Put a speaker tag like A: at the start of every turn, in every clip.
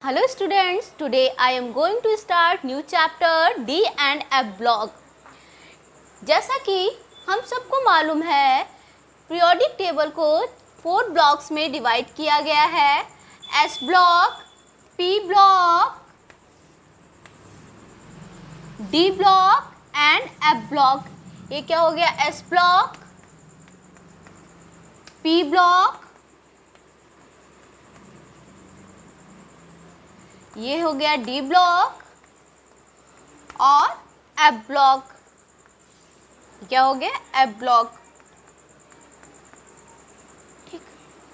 A: Hello students, today I am going to start new chapter D and F block। जैसा कि हम सबको मालूम है पीरियोडिक टेबल को 4 ब्लॉक्स में डिवाइड किया गया है। S block, P block, D block and F block. ये क्या हो गया? S ब्लॉक, P ब्लॉक, ये हो गया डी ब्लॉक और एफ ब्लॉक। क्या हो गया? F block. ठीक,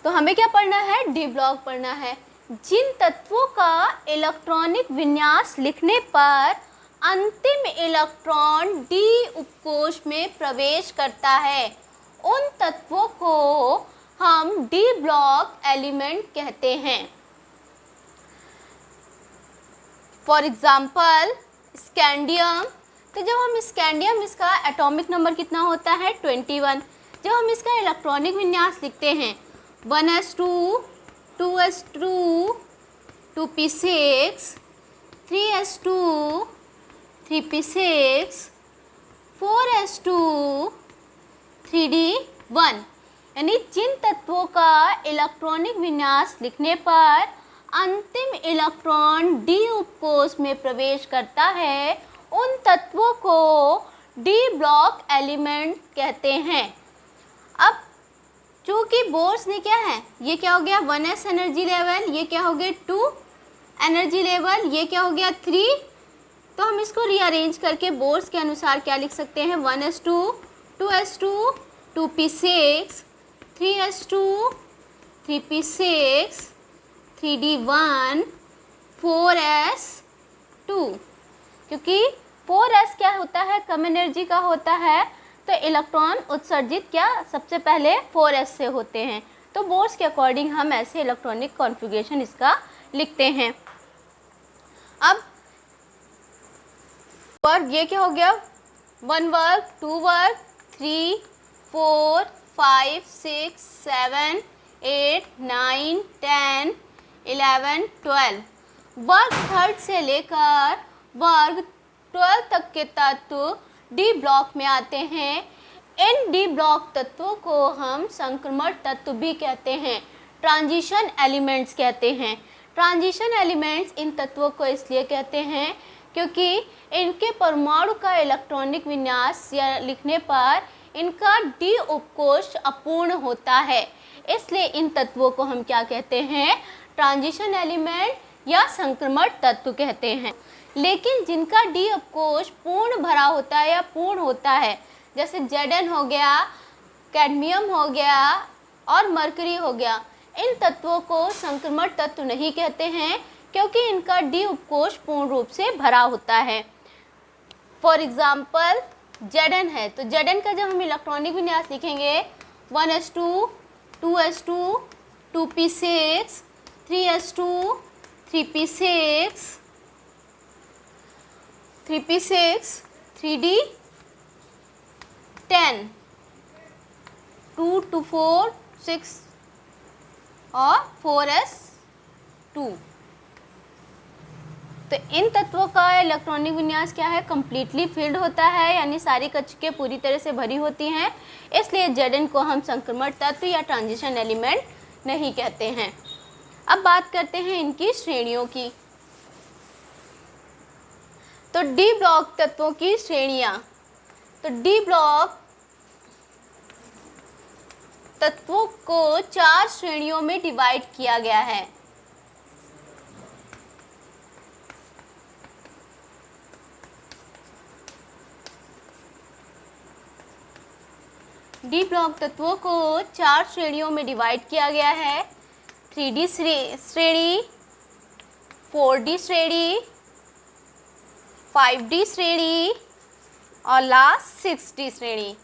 A: तो हमें क्या पढ़ना है? डी ब्लॉक पढ़ना है। जिन तत्वों का इलेक्ट्रॉनिक विन्यास लिखने पर अंतिम इलेक्ट्रॉन डी उपकोष में प्रवेश करता है, उन तत्वों को हम डी ब्लॉक एलिमेंट कहते हैं। For example scandium. तो जब हम स्कैंडियम, इसका एटॉमिक नंबर कितना होता है? 21। जब हम इसका इलेक्ट्रॉनिक विन्यास लिखते हैं 1s2, 2s2, 2p6, 3s2, 3p6, 4s2, 3d1, यानी जिन तत्वों का इलेक्ट्रॉनिक विन्यास लिखने पर अंतिम इलेक्ट्रॉन डी उपकोष में प्रवेश करता है, उन तत्वों को डी ब्लॉक एलिमेंट कहते हैं। अब चूँकि बोर्स ने क्या है, ये क्या हो गया? 1s एनर्जी लेवल, ये क्या हो गया? 2 एनर्जी लेवल, ये क्या हो गया? 3। तो हम इसको रीअरेंज करके बोर्स के अनुसार क्या लिख सकते हैं? 1s2, 2s2, 2p6, 3s2, 3p6, 3d1, 4s2। क्योंकि 4s क्या होता है? कम एनर्जी का होता है, तो इलेक्ट्रॉन उत्सर्जित क्या सबसे पहले 4s से होते हैं। तो बोर्स के अकॉर्डिंग हम ऐसे इलेक्ट्रॉनिक कॉन्फ़िगरेशन इसका लिखते हैं। अब वर्ग, ये क्या हो गया? 1 वर्ग, 2 वर्ग, 3, 4, 5, 6, 7, 8, 9, 10, 11, 12। वर्ग 3 से लेकर वर्ग 12 तक के तत्व डी ब्लॉक में आते हैं। इन डी ब्लॉक तत्वों को हम संक्रमण तत्व भी कहते हैं, ट्रांजिशन एलिमेंट्स कहते हैं। ट्रांजिशन एलिमेंट्स इन तत्वों को इसलिए कहते हैं क्योंकि इनके परमाणु का इलेक्ट्रॉनिक विन्यास या लिखने पर इनका डी उपकोष अपूर्ण होता है, इसलिए इन तत्वों को हम क्या कहते हैं? ट्रांजिशन एलिमेंट या संक्रमण तत्व कहते हैं। लेकिन जिनका डी उपकोष पूर्ण भरा होता है या पूर्ण होता है, जैसे Zn हो गया, कैडमियम हो गया और मरकरी हो गया, इन तत्वों को संक्रमण तत्व नहीं कहते हैं क्योंकि इनका डी उपकोष पूर्ण रूप से भरा होता है। फॉर एग्ज़ाम्पल Zn है, तो Zn का जब हम इलेक्ट्रॉनिक विन्यास लिखेंगे 1s2, 2s2, 2p6, 3s2, 3p6, 3p6, 3d10, 2 to 4, 6 और 4s2। तो इन तत्वों का इलेक्ट्रॉनिक विन्यास क्या है? कम्प्लीटली फिल्ड होता है, यानी सारी कक्षकें पूरी तरह से भरी होती हैं, इसलिए Zn को हम संक्रमण तत्व या ट्रांजिशन एलिमेंट नहीं कहते हैं। अब बात करते हैं इनकी श्रेणियों की। तो डी ब्लॉक तत्वों की श्रेणियाँ। तो डी ब्लॉक तत्वों को 4 श्रेणियों में डिवाइड किया गया है। डी ब्लॉक तत्वों को 4 श्रेणियों में डिवाइड किया गया है। 3D श्रेणी, 4D श्रेणी, 5D श्रेणी और लास्ट 6D श्रेणी।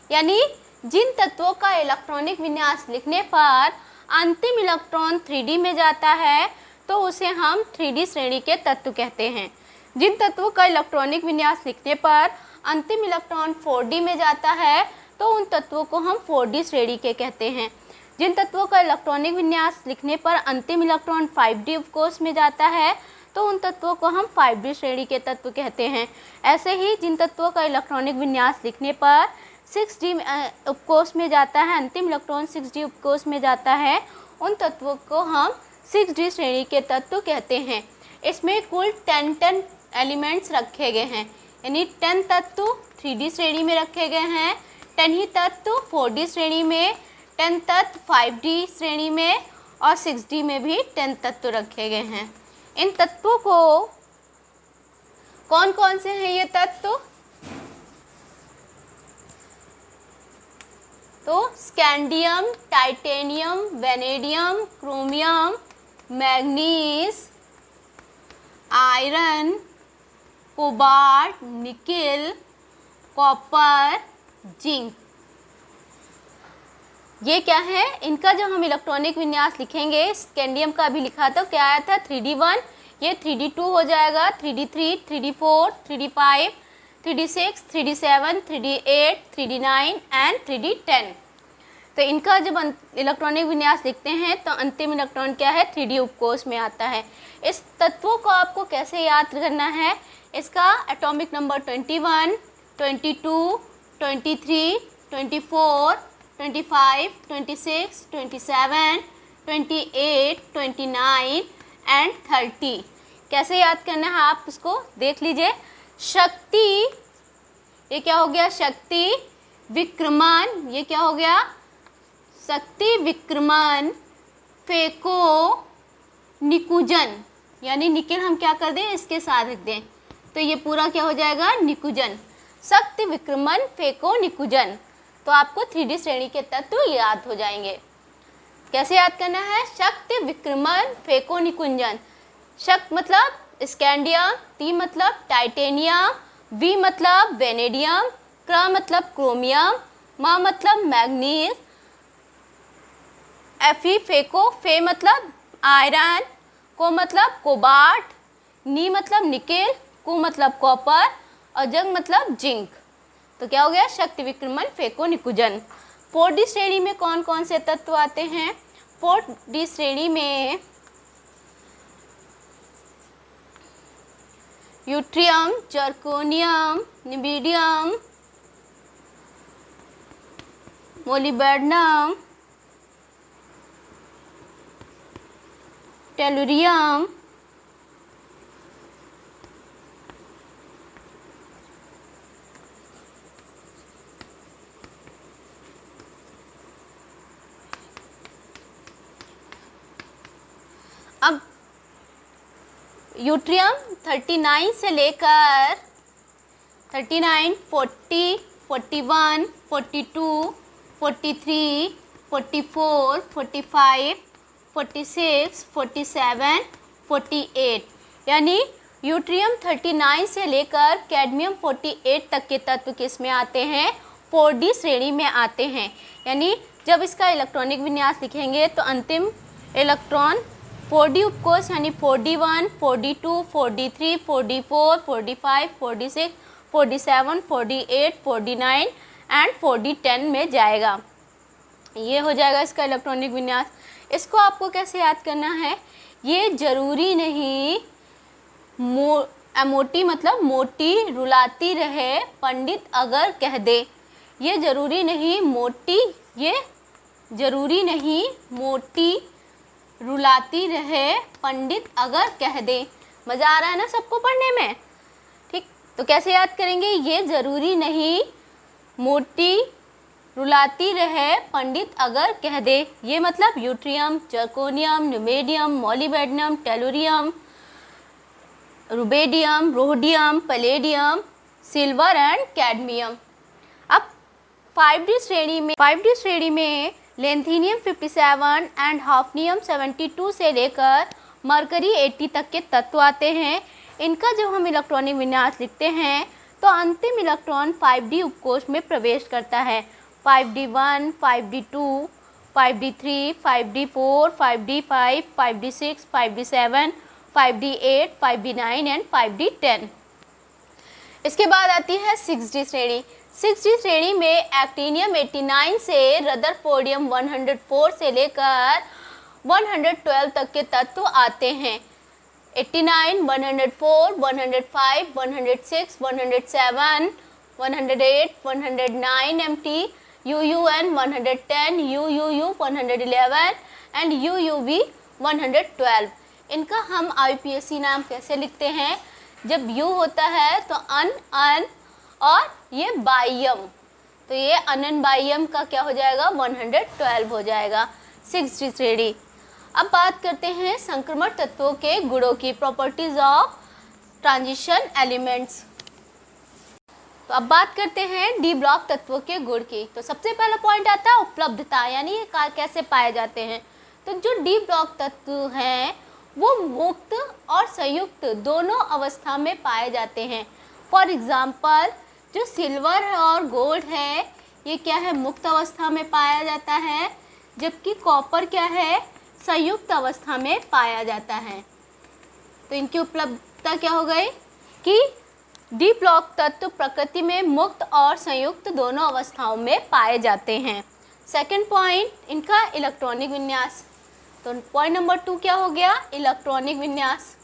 A: यानी जिन तत्वों का इलेक्ट्रॉनिक विन्यास लिखने पर अंतिम इलेक्ट्रॉन 3D में जाता है तो उसे हम 3D श्रेणी के तत्व कहते हैं। जिन तत्वों का इलेक्ट्रॉनिक विन्यास लिखने पर अंतिम इलेक्ट्रॉन 4D में जाता है तो उन तत्वों को हम 4D श्रेणी के कहते हैं। जिन तत्वों का इलेक्ट्रॉनिक विन्यास लिखने पर अंतिम इलेक्ट्रॉन 5D उपकोष में जाता है तो उन तत्वों को हम 5D श्रेणी के तत्व कहते हैं। ऐसे ही जिन तत्वों का इलेक्ट्रॉनिक विन्यास लिखने पर 6D उपकोष में जाता है, अंतिम इलेक्ट्रॉन 6D उपकोष में जाता है, उन तत्वों को हम 6D श्रेणी के तत्व कहते हैं। इसमें कुल 10 एलिमेंट्स रखे गए हैं, यानी 10 तत्व 3D श्रेणी में रखे गए हैं, 10 ही तत्व 4D श्रेणी में, 10 तत्व 5D श्रेणी में और 6D में भी 10 तत्व रखे गए हैं। इन तत्वों को कौन कौन से हैं ये तत्व? तो scandium, titanium, vanadium, chromium, manganese, iron, cobalt, nickel, copper, zinc. ये क्या है? इनका जब हम इलेक्ट्रॉनिक विन्यास लिखेंगे, स्कैंडियम का भी लिखा था, क्या आया था 3D1, ये 3D2 हो जाएगा, 3D3, 3D4, 3D5, 3D6, 3D7, 3D8, 3D9 and 3D10। तो इनका जब इलेक्ट्रॉनिक विन्यास लिखते हैं तो अंतिम इलेक्ट्रॉन क्या है? 3D उपकोष में आता है। इस तत्वों को आपको कैसे याद करना है? इसका एटॉमिक नंबर 21, 22, 23, 24, 25, 26, 27, 28, 29 एंड 30। कैसे याद करना है आप इसको देख लीजिए। शक्ति, ये क्या हो गया? शक्ति विक्रमण, ये क्या हो गया? शक्ति विक्रमण, फेको निकुंजन, यानी निकेल हम क्या कर दें? इसके साथ रख दें तो ये पूरा क्या हो जाएगा? निकुंजन। शक्ति विक्रमण, फेको निकुंजन। तो आपको 3D श्रेणी के तत्व याद हो जाएंगे। कैसे याद करना है? शक्ति विक्रमण, फेको निकुंजन। शक्ति मतलब स्कैंडियम, टी मतलब टाइटेनियम, वी मतलब वेनेडियम, क्र मतलब क्रोमियम, म मतलब मैग्नीज, एफी फेको, फे मतलब आयरन, को मतलब कोबाल्ट, नी मतलब निकेल, कु मतलब कॉपर और जंग मतलब जिंक। तो क्या हो गया? शक्ति विक्रमण, फेको निकुंजन। 4D श्रेणी में कौन कौन से तत्व आते हैं? 4D श्रेणी में यूट्रियम, जर्कोनियम, निबीडियम, मोलिब्डेनम, टेलुरियम, अब यूट्रियम 39 से लेकर 39, 40, 41, 42, 43, 44, 45, 46, 47, 48, यानी यूट्रियम 39 से लेकर कैडमियम 48 तक के तत्व किस में आते हैं? 4D श्रेणी में आते हैं। यानी जब इसका इलेक्ट्रॉनिक विन्यास लिखेंगे तो अंतिम इलेक्ट्रॉन 4D उपकोष यानी 4D1, 4D2, 4D3, 4D4, 4D5, 4D6, 4D7, 4D8, 4D9 and 4D10 में जाएगा। ये हो जाएगा इसका इलेक्ट्रॉनिक विन्यास। इसको आपको कैसे याद करना है? ये जरूरी नहीं मोटी मतलब मोटी रुलाती रहे पंडित अगर कह दे। ये जरूरी नहीं मोटी, ये जरूरी नहीं मोटी रुलाती रहे पंडित अगर कह दे। मज़ा आ रहा है ना सबको पढ़ने में? ठीक, तो कैसे याद करेंगे? ये ज़रूरी नहीं मोटी रुलाती रहे पंडित अगर कह दे। ये मतलब yttrium, zirconium, niobium, molybdenum, tellurium, rubidium, rhodium, palladium, silver and cadmium. अब 5D श्रेणी में लेंथीनियम 57 एंड हाफनियम 72 से लेकर मरकरी 80 तक के तत्व आते हैं। इनका जब हम इलेक्ट्रॉनिक विन्यास लिखते हैं तो अंतिम इलेक्ट्रॉन 5D उपकोष में प्रवेश करता है। 5D1, 5D2, 5D3, 5D4, 5D5, 5D6, 5D7, 5D8, 5D9 and 5D10। इसके बाद आती है 6D श्रेणी। 6D श्रेणी में एक्टिनियम 89 से रदरफोर्डियम 104 से लेकर 112 तक के तत्व आते हैं। 89, 104, 105, 106, 107, 108, 109 MT, UUN 110, UUU 111 and UUV 112। इनका हम IUPAC नाम कैसे लिखते हैं? जब U होता है तो अन और ये बाइयम, तो ये अनन बाइयम का क्या हो जाएगा? 112 हो जाएगा 6D श्रेणी। अब बात करते हैं संक्रमण तत्वों के गुणों की, प्रॉपर्टीज ऑफ ट्रांजिशन एलिमेंट्स। तो अब बात करते हैं डी ब्लॉक तत्वों के गुण की। तो सबसे पहला पॉइंट आता है उपलब्धता, यानी ये कैसे पाए जाते हैं। तो जो डी ब्लॉक तत्व हैं वो मुक्त और संयुक्त दोनों अवस्था में पाए जाते हैं। फॉर एग्जाम्पल जो सिल्वर और गोल्ड है ये क्या है? मुक्त अवस्था में पाया जाता है, जबकि कॉपर क्या है? संयुक्त अवस्था में पाया जाता है। तो इनकी उपलब्धता क्या हो गई कि डी ब्लॉक तत्व प्रकृति में मुक्त और संयुक्त दोनों अवस्थाओं में पाए जाते हैं। सेकंड पॉइंट इनका इलेक्ट्रॉनिक विन्यास। तो पॉइंट नंबर 2 क्या हो गया? इलेक्ट्रॉनिक विन्यास।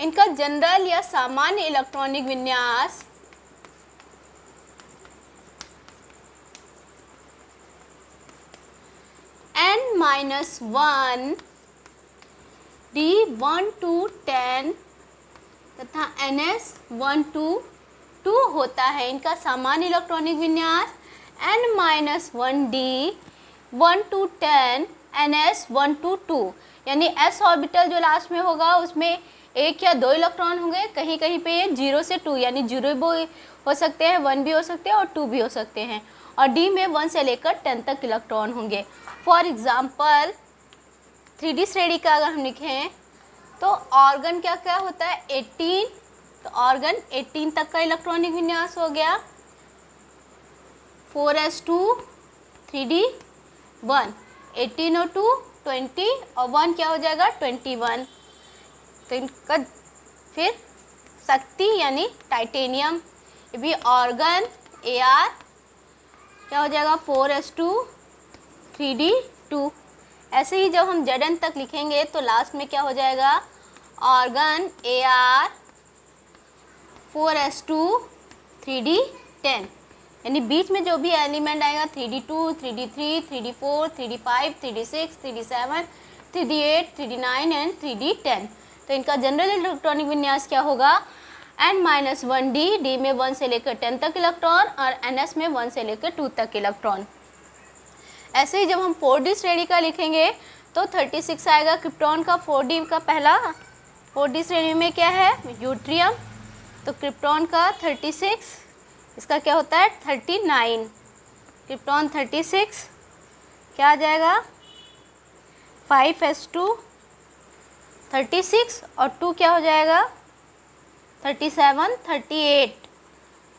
A: इनका जनरल या सामान्य इलेक्ट्रॉनिक विन्यास n-1 D1 to 10 तथा NS1 to 2 होता है। इनका सामान्य इलेक्ट्रॉनिक विन्यास n-1 D1 to 10 NS1 to 2, यानी s ऑर्बिटल जो लास्ट में होगा उसमें एक या दो इलेक्ट्रॉन होंगे, कहीं कहीं पे ये 0 से 2 यानी 0 भी हो सकते हैं, 1 भी हो सकते हैं और 2 भी हो सकते हैं। और D में 1 से लेकर 10 तक इलेक्ट्रॉन होंगे। फॉर एग्जाम्पल 3D श्रेणी का अगर हम लिखें तो ऑर्गन क्या क्या होता है? 18, तो ऑर्गन 18 तक का इलेक्ट्रॉनिक विन्यास हो गया। 4s2 3D1, 18 और 2 20 और 1 क्या हो जाएगा? 21। तो इनका फिर शक्ति यानी टाइटेनियम, ये भी ऑर्गन Ar क्या हो जाएगा? 4s2 3D2। ऐसे ही जब हम Zn तक लिखेंगे तो लास्ट में क्या हो जाएगा? ऑर्गन Ar 4s2 3D10, यानी बीच में जो भी एलिमेंट आएगा 3D2, 3D3, 3D4, 3D5, 3D6, 3D7, 3D8, 3D9 and 3D10। तो इनका जनरल इलेक्ट्रॉनिक विन्यास क्या होगा? n-1 D में 1 से लेकर 10 तक इलेक्ट्रॉन और NS में 1 से लेकर 2 तक इलेक्ट्रॉन। ऐसे ही जब हम 4D श्रेणी का लिखेंगे तो 36 आएगा क्रिप्टॉन का। 4D का पहला 4D श्रेणी में क्या है? यूट्रियम, तो क्रिप्टॉन का 36, इसका क्या होता है? 39। क्रिप्टॉन 36 क्या आ जाएगा? 5s2 36 और 2 क्या हो जाएगा? 37, 38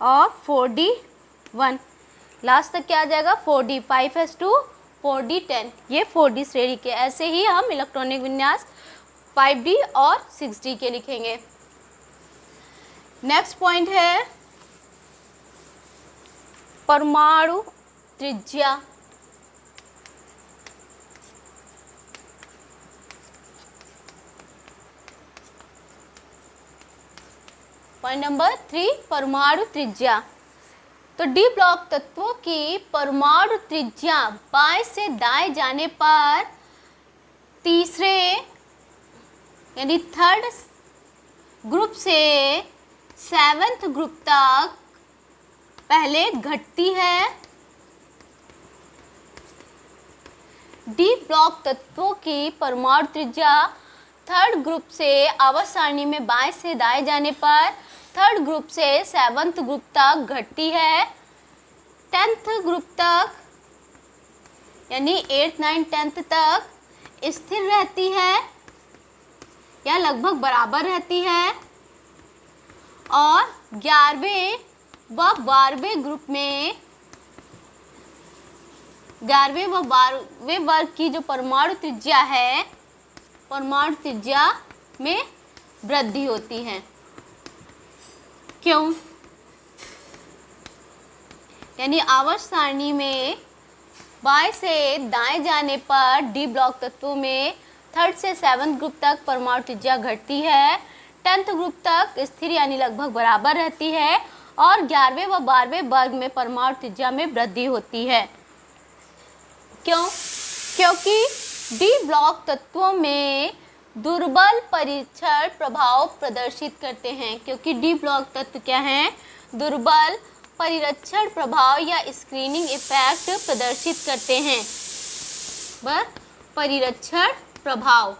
A: और 4D1 लास्ट तक क्या आ जाएगा? 4D, 5s2 4D10। ये 4D श्रेणी के। ऐसे ही हम इलेक्ट्रॉनिक विन्यास 5D और 6D के लिखेंगे। नेक्स्ट पॉइंट है परमाणु त्रिज्या। पॉइंट नंबर 3 परमाणु त्रिज्या। तो डी ब्लॉक तत्वों की परमाणु त्रिज्या बाएं से दाएं जाने पर तीसरे यानी थर्ड ग्रुप से 7th ग्रुप तक पहले घटती है। डी ब्लॉक तत्वों की परमाणु त्रिज्या थर्ड ग्रुप से आवर्त सारणी में बाएं से दाएं जाने पर थर्ड ग्रुप से 7th ग्रुप तक घटती है। 10th ग्रुप तक यानी 8th, 9th, 10th तक स्थिर रहती है या लगभग बराबर रहती है। और 11वें व 12वें ग्रुप में 11वें व 12वें वर्ग की जो परमाणु त्रिज्या है, परमाणु त्रिज्या में वृद्धि होती है। क्यों? यानी आवर्त सारणी में बाएं से दाएं जाने पर डी ब्लॉक तत्वों में 3rd से 7th ग्रुप तक परमाणु त्रिज्या घटती है, 10th ग्रुप तक स्थिर यानी लगभग बराबर रहती है और 11वें व 12वें वर्ग में परमाणु त्रिज्या में वृद्धि होती है। क्यों? क्योंकि डी ब्लॉक तत्वों में दुर्बल परीक्षण प्रभाव प्रदर्शित करते हैं। क्योंकि डी ब्लॉक तत्व क्या हैं? दुर्बल परिरक्षण प्रभाव या स्क्रीनिंग इफेक्ट प्रदर्शित करते हैं। परिरक्षण प्रभाव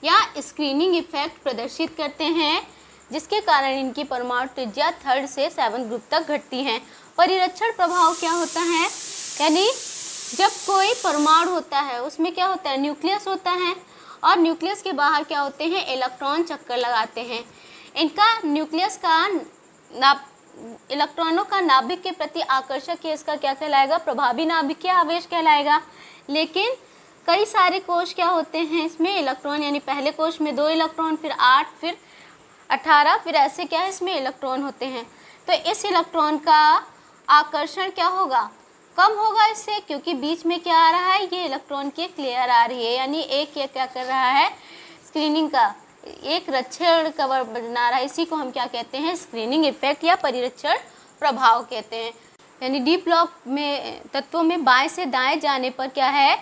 A: या स्क्रीनिंग इफेक्ट प्रदर्शित करते हैं, जिसके कारण इनकी परमाणु त्रिज्या 3rd से 7th ग्रुप तक घटती हैं। परिरक्षण प्रभाव क्या होता है? यानी जब कोई परमाणु होता है उसमें क्या होता है? न्यूक्लियस होता है और न्यूक्लियस के बाहर क्या होते हैं? इलेक्ट्रॉन चक्कर लगाते हैं। इनका न्यूक्लियस का इलेक्ट्रॉनों का नाभिक के प्रति आकर्षक है, इसका क्या कहलाएगा? प्रभावी नाभिकीय आवेश कहलाएगा। लेकिन कई सारे कोश क्या होते हैं इसमें? इलेक्ट्रॉन, यानी पहले कोश में 2 इलेक्ट्रॉन, फिर 8, फिर 18, फिर ऐसे क्या है इसमें इलेक्ट्रॉन होते हैं। तो इस इलेक्ट्रॉन का आकर्षण क्या होगा? कम होगा इससे, क्योंकि बीच में क्या आ रहा है? ये इलेक्ट्रॉन की एक लेयर आ रही है, यानी एक ये क्या कर रहा है? स्क्रीनिंग का एक रक्षण कवर बना रहा है। इसी को हम क्या कहते हैं? स्क्रीनिंग इफेक्ट या परिरक्षण प्रभाव कहते हैं। यानी डी ब्लॉक में तत्वों में बाएं से दाएं जाने पर क्या है?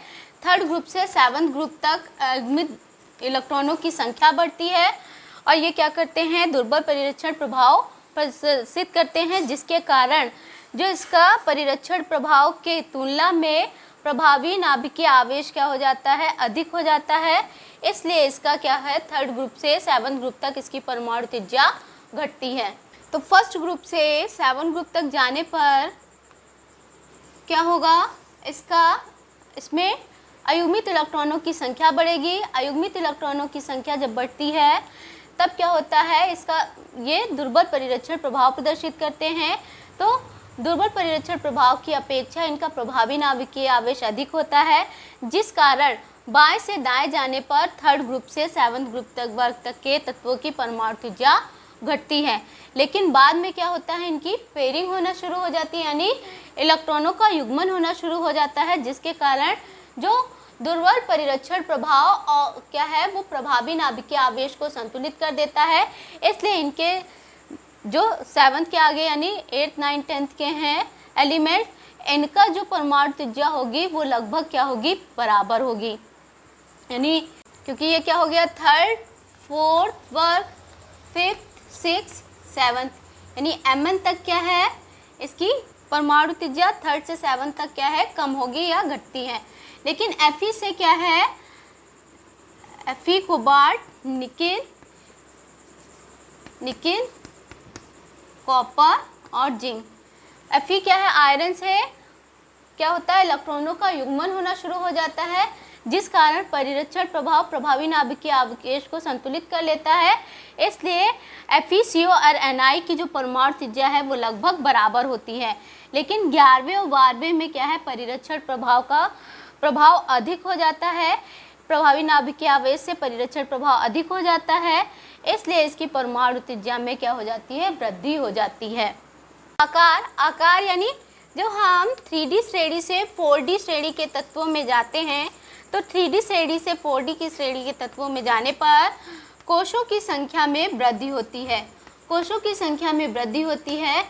A: 3rd ग्रुप से 7th ग्रुप तक युग्मित इलेक्ट्रॉनों की संख्या बढ़ती है और ये क्या करते हैं? दुर्बल परिरक्षण प्रभाव प्रदर्शित करते हैं, जिसके कारण जो इसका परिरक्षण प्रभाव के तुलना में प्रभावी नाभिकीय आवेश क्या हो जाता है? अधिक हो जाता है। इसलिए इसका क्या है? 3rd ग्रुप से 7th ग्रुप तक इसकी परमाणु त्रिज्या घटती है। तो 1st ग्रुप से 7th ग्रुप तक जाने पर क्या होगा? इसमें अयुग्मित इलेक्ट्रॉनों की संख्या बढ़ेगी। अयुग्मित इलेक्ट्रॉनों की संख्या जब बढ़ती है तब क्या होता है? ये दुर्बल परिरक्षण प्रभाव प्रदर्शित करते हैं। तो दुर्बल परिरक्षण प्रभाव की अपेक्षा इनका प्रभावी नाभिकीय आवेश अधिक होता है, जिस कारण बाएं से दाएं जाने पर 3rd ग्रुप से 7th ग्रुप तक वर्ग तक के तत्वों की परमाणु त्रिज्या घटती है। लेकिन बाद में क्या होता है? इनकी पेयरिंग होना शुरू हो जाती है, यानी इलेक्ट्रॉनों का युग्मन होना शुरू हो जाता है, जिसके कारण जो दुर्बल परिरक्षण प्रभाव और क्या है वो प्रभावी नाभिकीय आवेश को संतुलित कर देता है। इसलिए इनके जो 7th के आगे यानी 8th 9th 10th के हैं एलिमेंट, इनका जो परमाणु त्रिज्या होगी वो लगभग क्या होगी? बराबर होगी। यानी क्योंकि ये क्या हो गया? 3rd 4th वर्ग, 5th 6th 7th, यानी Mn तक क्या है? इसकी परमाणु त्रिज्या 3rd से 7th तक क्या है? कम होगी या घटती है। लेकिन Fe से क्या है? Fe कोबाल्ट, निकिल, कॉपर और जिंक। Fe क्या है? आयरन से क्या होता है? इलेक्ट्रॉनों का युग्मन होना शुरू हो जाता है, जिस कारण परिरक्षण प्रभाव प्रभावी नाभिकीय आवेश को संतुलित कर लेता है। इसलिए FeCO और Ni की जो परमाणु त्रिज्या है वो लगभग बराबर होती है। लेकिन 11वें और 12वें में क्या है? परिरक्षण प्रभाव का प्रभाव अधिक हो जाता है, प्रभावी नाभिकीय आवेश से परिरक्षण प्रभाव अधिक हो जाता है। इसलिए इसकी परमाणु त्रिज्या में क्या हो जाती है? वृद्धि हो जाती है। आकार यानी जब हम 3D श्रेणी से 4D श्रेणी के तत्वों में जाते हैं, तो 3D श्रेणी से 4D की श्रेणी के तत्वों में जाने पर कोशों की संख्या में वृद्धि होती है। कोशों की संख्या में वृद्धि होती है,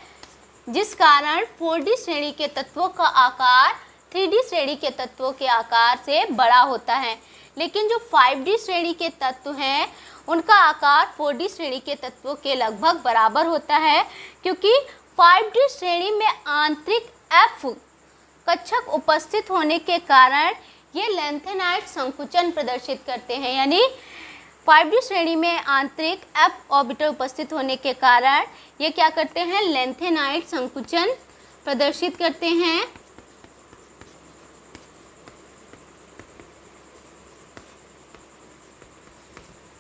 A: जिस कारण 4D श्रेणी के तत्वों का आकार 3D श्रेणी के तत्वों के आकार से बड़ा होता है। लेकिन जो 5D श्रेणी के तत्व हैं उनका आकार 4D श्रेणी के तत्वों के लगभग बराबर होता है, क्योंकि 5D श्रेणी में आंतरिक F कक्षक उपस्थित होने के कारण ये लेंथेनाइट संकुचन प्रदर्शित करते हैं। यानी 5D श्रेणी में आंतरिक F ऑर्बिटल उपस्थित होने के कारण ये क्या करते हैं? लेंथेनाइट संकुचन प्रदर्शित करते हैं।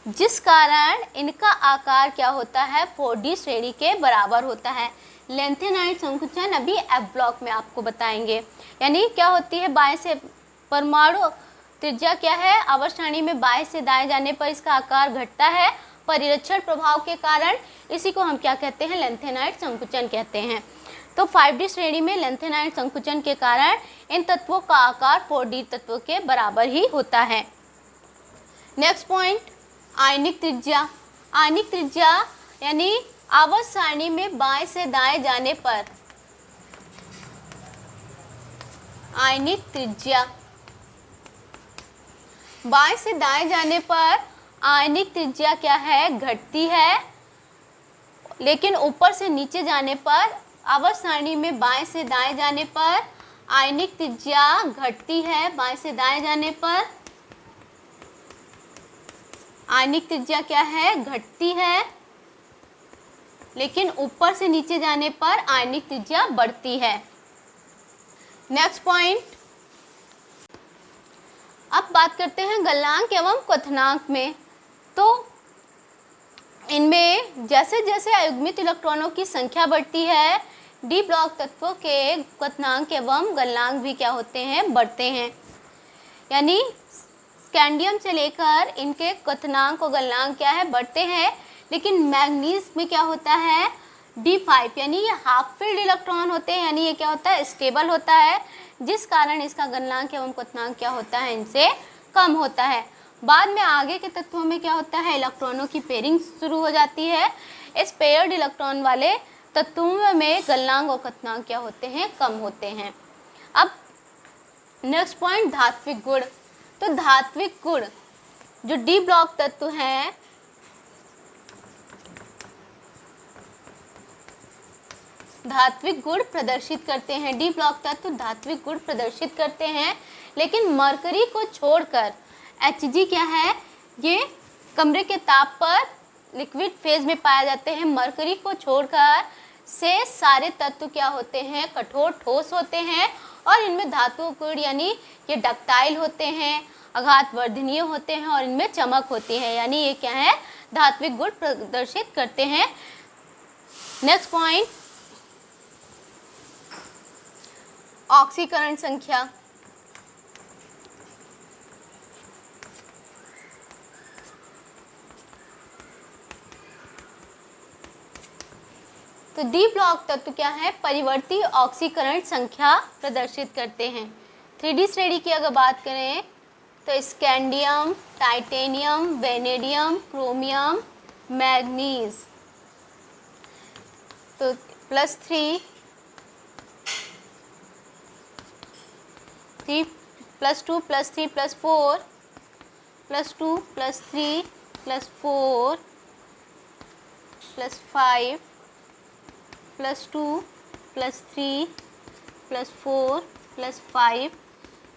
A: जिस कारण इनका आकार क्या होता है? 4D श्रेणी के बराबर होता है। लेंथेनाइट संकुचन अभी F ब्लॉक में आपको बताएंगे। यानी क्या होती है? बाएं से परमाणु त्रिज्या क्या है? आवर्त सारणी में बाएं से दाएं जाने पर इसका आकार घटता है परिरक्षण प्रभाव के कारण। इसी को हम क्या कहते हैं, लेंथेनाइड संकुचन कहते हैं। तो 5D श्रेणी में लेंथेनाइड संकुचन के कारण इन तत्वों का आकार 4D तत्वों के बराबर ही होता है। नेक्स्ट पॉइंट, आयनिक त्रिज्या। आयनिक त्रिज्या यानी आवर्त सारणी में बाएं से दाएं जाने पर आयनिक त्रिज्या, बाएं से दाएं जाने पर आयनिक त्रिज्या क्या है, घटती है। लेकिन ऊपर से नीचे जाने पर, आवर्त सारणी में बाएं से दाएं जाने पर आयनिक त्रिज्या घटती है। बाएं से दाएं जाने पर आयनिक त्रिज्या क्या है, घटती है। लेकिन ऊपर से नीचे जाने पर आयनिक त्रिज्या बढ़ती है। नेक्स्ट पॉइंट, अब बात करते हैं गलनांक एवं क्वथनांक में। तो इनमें जैसे जैसे अयुग्मित इलेक्ट्रॉनों की संख्या बढ़ती है, डी ब्लॉक तत्वों के क्वथनांक एवं गलनांक भी क्या होते हैं, बढ़ते हैं। यानी स्कैंडियम से लेकर इनके क्वथनांक और गलनांक क्या है, बढ़ते हैं। लेकिन मैग्नीज में क्या होता है, D5 यानी ये हाफ फील्ड इलेक्ट्रॉन होते हैं, यानी ये क्या होता है, स्टेबल होता है, जिस कारण इसका गलनांक एवं क्वथनांक क्या होता है, इनसे कम होता है। बाद में आगे के तत्वों में क्या होता है, इलेक्ट्रॉनों की पेयरिंग शुरू हो जाती है। इस पेयर्ड इलेक्ट्रॉन वाले तत्वों में गलनांक और क्वथनांक क्या होते हैं, कम होते हैं। अब नेक्स्ट पॉइंट, धात्विक गुण। तो धात्विक गुण जो डी ब्लॉक तत्व हैं, धात्विक गुण प्रदर्शित करते हैं। डी ब्लॉक तत्व धात्विक गुण प्रदर्शित करते हैं। लेकिन मरकरी को छोड़कर Hg क्या है, ये कमरे के ताप पर लिक्विड फेज में पाए जाते हैं। मरकरी को छोड़कर से सारे तत्व क्या होते हैं, कठोर ठोस होते हैं। और इनमें धातु गुण यानी ये डक्टाइल होते हैं, आघात वर्धनीय होते हैं और इनमें चमक होती है। यानी ये क्या है, धात्विक गुण प्रदर्शित करते हैं। नेक्स्ट पॉइंट, ऑक्सीकरण संख्या। तो डी ब्लॉक तत्व क्या है, परिवर्ती ऑक्सीकरण संख्या प्रदर्शित करते हैं। 3D श्रेणी की अगर बात करें तो scandium, titanium, vanadium, chromium, manganese. तो +3 +2 +3 +4 +2 +3 +4 +5 +2 +3 +4 +5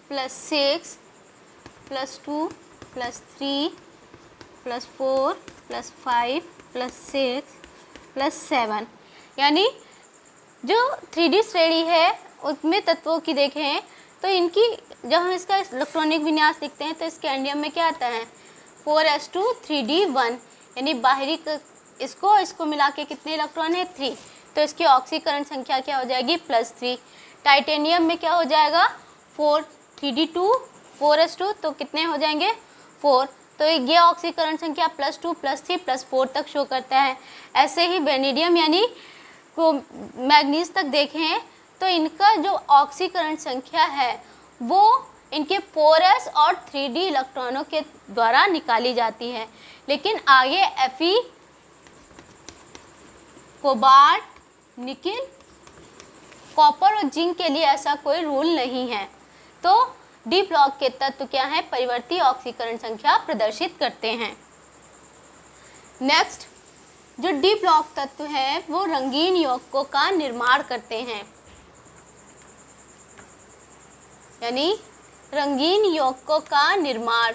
A: +6 +2 +3 +4 +5 +6 +7। यानी जो 3D श्रेणी है उसमें तत्वों की देखें तो इनकी जब हम इसका इलेक्ट्रॉनिक विन्यास लिखते हैं तो स्कैंडियम में क्या आता है, 4s2 3d1, यानी बाहरी इसको मिला के कितने इलेक्ट्रॉन है, 3। तो इसकी ऑक्सीकरण संख्या क्या हो जाएगी, +3। टाइटेनियम में क्या हो जाएगा, 4 3d2 4s2, तो कितने हो जाएंगे, 4। तो ये ऑक्सीकरण संख्या +2 +3 +4 तक शो करता है। ऐसे ही वेनेडियम यानी मैग्नीज तक देखें तो इनका जो ऑक्सीकरण संख्या है वो इनके 4s और 3d इलेक्ट्रॉनों के द्वारा निकाली जाती है। लेकिन आगे Fe, कोबाल्ट, निकिल, कॉपर और जिंक के लिए ऐसा कोई रूल नहीं है। तो डी ब्लॉक के तत्व क्या है, परिवर्ती ऑक्सीकरण संख्या प्रदर्शित करते हैं। नेक्स्ट, जो डी ब्लॉक तत्व है वो रंगीन यौगिकों का निर्माण करते हैं। यानी रंगीन यौगिकों का निर्माण।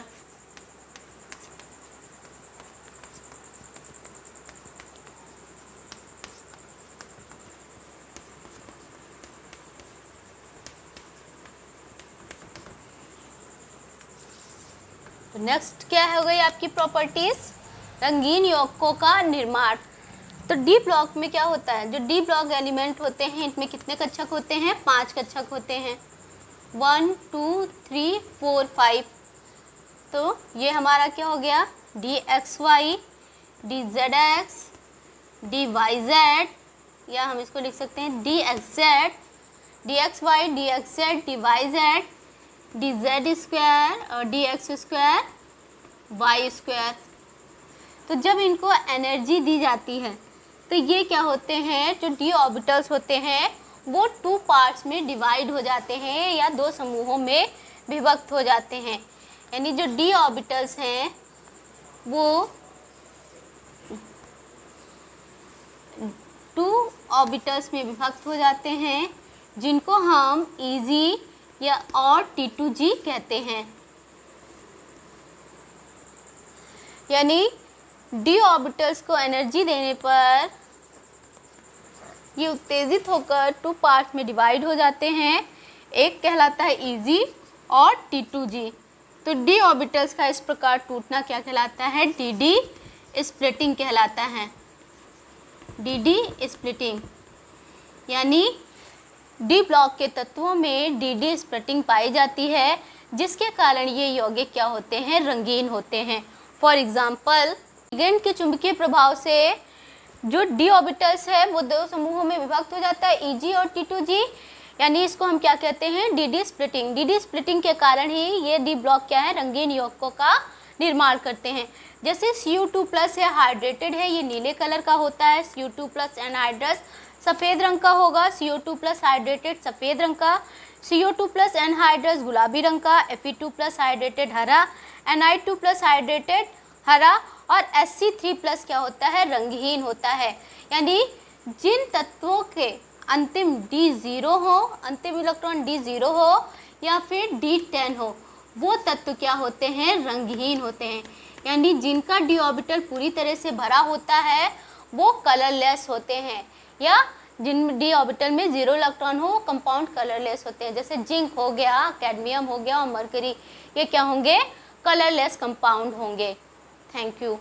A: तो नेक्स्ट क्या हो गई आपकी प्रॉपर्टीज, रंगीन यौगिकों का निर्माण। तो डी ब्लॉक में क्या होता है, जो डी ब्लॉक एलिमेंट होते हैं इनमें कितने कक्षक होते हैं, 5 कक्षक होते हैं, 1 2 3 4 5। तो ये हमारा क्या हो गया, DXY, dZx, dyz, या हम इसको लिख सकते हैं dxz, dxy, dxz, dyz, dz square और dx स्क्वायर, y स्क्वायर। तो जब इनको एनर्जी दी जाती है तो ये क्या होते हैं, जो डी ऑर्बिटल्स होते हैं वो 2 पार्ट्स में डिवाइड हो जाते हैं या 2 समूहों में विभक्त हो जाते हैं। यानी जो डी ऑर्बिटल्स हैं वो 2 ऑर्बिटल्स में विभक्त हो जाते हैं, जिनको हम Eg या और T2g कहते हैं। यानी डी ऑर्बिटल्स को एनर्जी देने पर ये उत्तेजित होकर 2 पार्ट्स में डिवाइड हो जाते हैं। एक कहलाता है Eg और T2g। तो डी ऑर्बिटल्स का इस प्रकार टूटना क्या कहलाता है, डी स्प्लिटिंग कहलाता है। डी स्प्लिटिंग यानी डी ब्लॉक के तत्वों में डी स्प्लिटिंग पाई जाती है, जिसके कारण ये यौगिक क्या होते हैं, रंगीन होते हैं। फॉर एग्जाम्पल, लिगेंड के चुंबकीय प्रभाव से जो डी ऑर्बिटल्स है वो 2 समूहों में विभक्त हो जाता है, Eg और T2g। यानी इसको हम क्या कहते हैं, डी स्प्लिटिंग। डी स्प्लिटिंग के कारण ही ये डी ब्लॉक क्या है, रंगीन यौगिकों का निर्माण करते हैं। जैसे Cu2+ है, हाइड्रेटेड है, ये नीले कलर का होता है। Cu2+ एनहाइड्रस सफ़ेद रंग का होगा। CO2+ हाइड्रेटेड सफ़ेद रंग का। CO2+ एनहाइड्रस गुलाबी रंग का। Fe2+ हाइड्रेटेड हरा। Ni2+ हाइड्रेटेड हरा। और Sc3+ क्या होता है, रंगहीन होता है। यानी जिन तत्वों के अंतिम D0 हो, अंतिम इलेक्ट्रॉन D0 हो या फिर D10 हो, वो तत्व क्या होते हैं, रंगहीन होते हैं। यानी जिनका डी ऑर्बिटल पूरी तरह से भरा होता है वो कलरलेस होते हैं, या जिन डी ऑर्बिटल में 0 इलेक्ट्रॉन हो कंपाउंड कलरलेस होते हैं। जैसे जिंक हो गया, कैडमियम हो गया और मरकरी, ये क्या होंगे, कलरलेस कंपाउंड होंगे। Thank you.